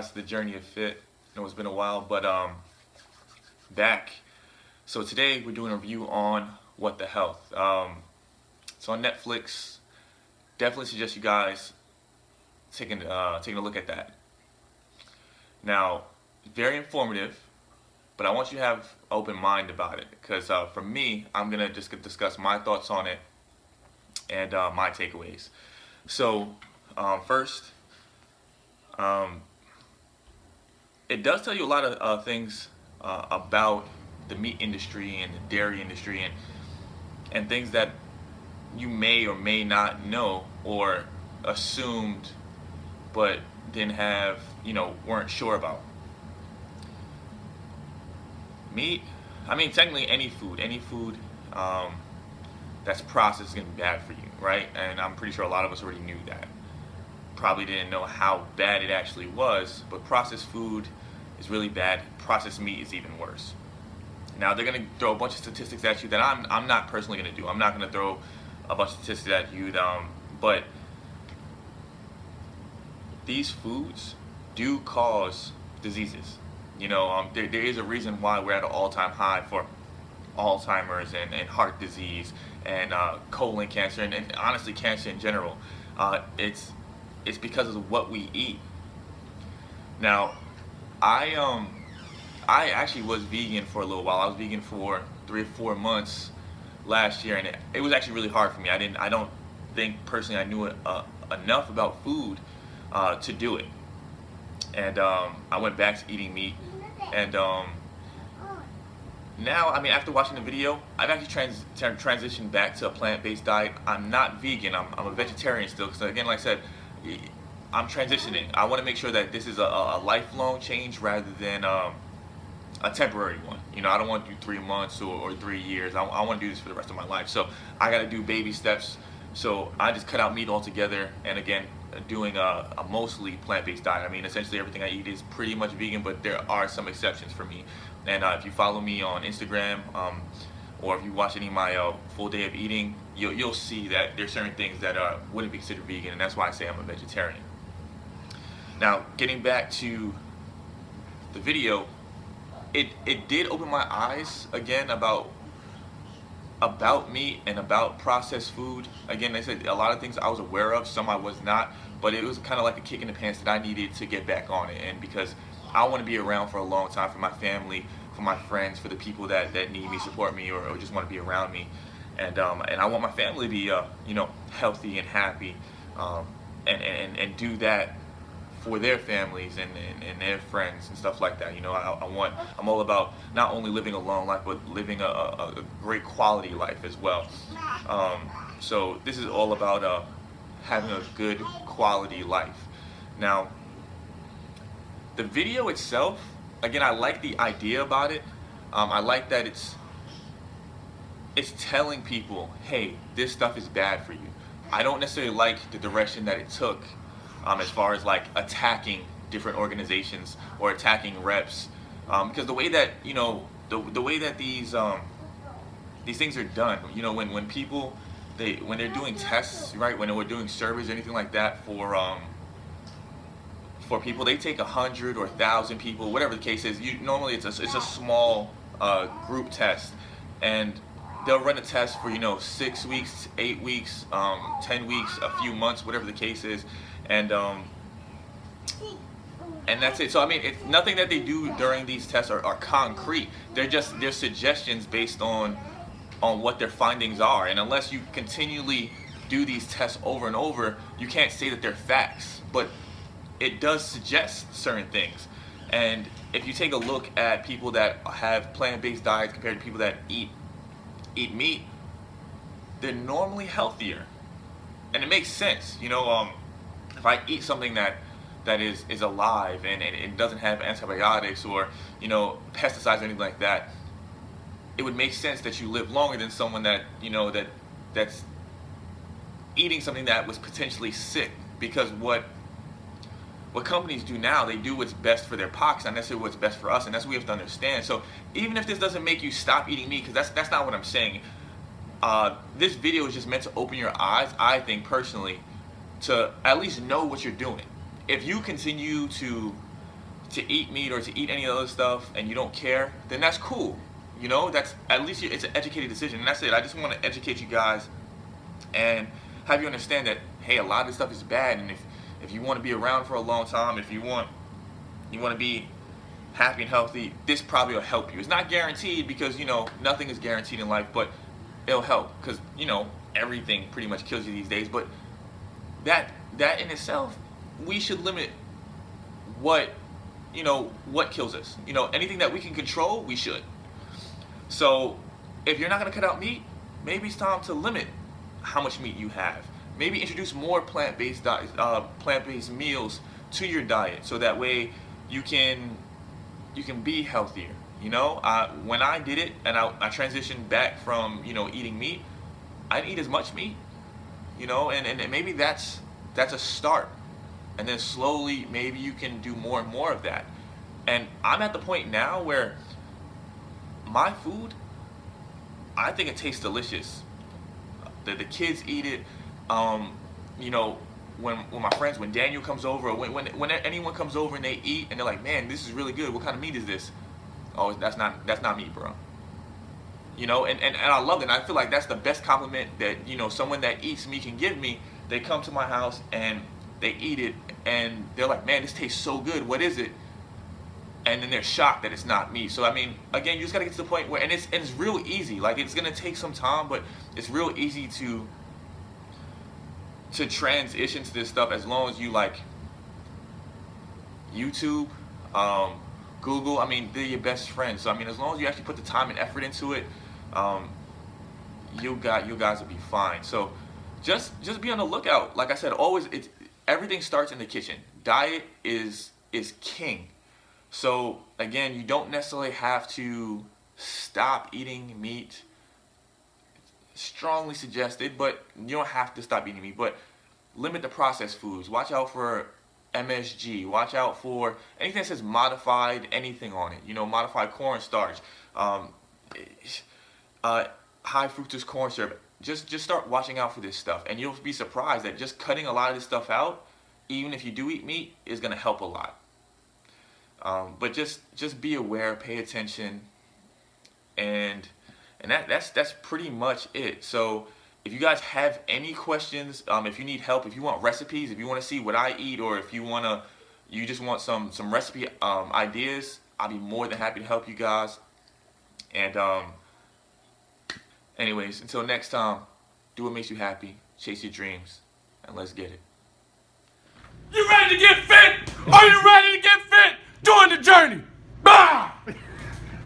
guys to the Journey of Fit. I know it's been a while, but back. So today we're doing a review on What the Health. It's on Netflix. Definitely suggest you guys taking a look at that. Now, very informative, but I want you to have an open mind about it because for me, I'm gonna just discuss my thoughts on it and my takeaways. So first. It does tell you a lot of things about the meat industry and the dairy industry and things that you may or may not know or assumed but didn't have, weren't sure about. Meat, I mean technically any food that's processed is going to be bad for you, right? And I'm pretty sure a lot of us already knew that. Probably didn't know how bad it actually was, but processed food is really bad. Processed meat is even worse. Now they're gonna throw a bunch of statistics at you that I'm not personally gonna do. I'm not gonna throw a bunch of statistics at you, but these foods do cause diseases. There is a reason why we're at an all-time high for Alzheimer's and heart disease and colon cancer and honestly cancer in general. It's because of what we eat. Now, I actually was vegan for a little while. I was vegan for 3 or 4 months last year, and it was actually really hard for me. I don't think personally I knew enough about food to do it. And I went back to eating meat, and now, I mean, after watching the video, I've actually transitioned back to a plant-based diet. I'm not vegan. I'm a vegetarian still, because again, like I said, I'm transitioning. I want to make sure that this is a lifelong change rather than a temporary one. I don't want to do 3 months or 3 years. I want to do this for the rest of my life. So I got to do baby steps. So I just cut out meat altogether, and again, doing a mostly plant-based diet. I mean, essentially everything I eat is pretty much vegan, but there are some exceptions for me. And if you follow me on Instagram, or if you watch any of my full day of eating, you'll see that there's certain things that wouldn't be considered vegan, and that's why I say I'm a vegetarian. Now, getting back to the video, it did open my eyes again about meat and about processed food. Again, they said a lot of things I was aware of, some I was not, but it was kind of like a kick in the pants that I needed to get back on it. And because I want to be around for a long time for my family, for my friends, for the people that need me, support me, or just want to be around me. And I want my family to be healthy and happy, and do that for their families and their friends and stuff like that. I'm all about not only living a long life, but living a great quality life as well. So this is all about having a good quality life. Now, the video itself, again, I like the idea about it. I like that it's telling people, hey, this stuff is bad for you. I don't necessarily like the direction that it took, as far as like attacking different organizations or attacking reps, because the way that the way that these things are done, when people when they're doing tests, right, when we're doing surveys or anything like that for people, they take 100 or 1,000 people, whatever the case is. Normally it's a small group test, and they'll run a test for 6 weeks, 8 weeks, 10 weeks, a few months, whatever the case is, and that's it. So I mean, it's nothing that they do during these tests are concrete. They're suggestions based on what their findings are, and unless you continually do these tests over and over, you can't say that they're facts. But it does suggest certain things. And if you take a look at people that have plant-based diets compared to people that eat meat, they're normally healthier, and it makes sense. If I eat something that is alive and it doesn't have antibiotics or pesticides or anything like that, it would make sense that you live longer than someone that that's eating something that was potentially sick. Because what companies do now, they do what's best for their pockets, not necessarily what's best for us, and that's what we have to understand. So even if this doesn't make you stop eating meat, because that's not what I'm saying, this video is just meant to open your eyes, I think personally, to at least know what you're doing. If you continue to to eat meat or to eat any other stuff and you don't care, then that's cool. You know, that's at least it's an educated decision. And that's it. I just want to educate you guys and have you understand that, hey, a lot of this stuff is bad. And if you want to be around for a long time, if you want to be happy and healthy, this probably will help you. It's not guaranteed because, you know, nothing is guaranteed in life, but it'll help because, you know, everything pretty much kills you these days. But that in itself, we should limit what kills us. You know, anything that we can control, we should. So if you're not going to cut out meat, maybe it's time to limit how much meat you have. Maybe introduce more plant-based meals to your diet, so that way you can be healthier. You know, when I did it and I transitioned back from, you know, eating meat, I didn't eat as much meat. You know, and maybe that's a start, and then slowly maybe you can do more and more of that. And I'm at the point now where my food, I think it tastes delicious. The kids eat it. You know, when Daniel comes over, when anyone comes over and they eat and they're like, man, this is really good. What kind of meat is this? Oh, that's not meat, bro. You know, and I love it. And I feel like that's the best compliment that, you know, someone that eats meat can give me. They come to my house and they eat it and they're like, man, this tastes so good. What is it? And then they're shocked that it's not meat. So I mean, again, you just gotta get to the point where, and it's real easy. Like, it's gonna take some time, but it's real easy to transition to this stuff as long as you like YouTube, Google. I mean, they're your best friends. So I mean, as long as you actually put the time and effort into it, you guys will be fine. So just be on the lookout. Like I said, always, everything starts in the kitchen. Diet is king. So again, you don't necessarily have to stop eating meat. Strongly suggested, but you don't have to stop eating meat. But limit the processed foods. Watch out for MSG. Watch out for anything that says modified anything on it. You know, modified cornstarch, high fructose corn syrup. Just start watching out for this stuff, and you'll be surprised that just cutting a lot of this stuff out, even if you do eat meat, is going to help a lot. But just be aware, pay attention, and that's pretty much it. So if you guys have any questions, if you need help, if you want recipes, if you want to see what I eat, or if you just want some recipe ideas, I'll be more than happy to help you guys. And anyways, until next time, do what makes you happy, chase your dreams, and let's get it. You ready to get fit?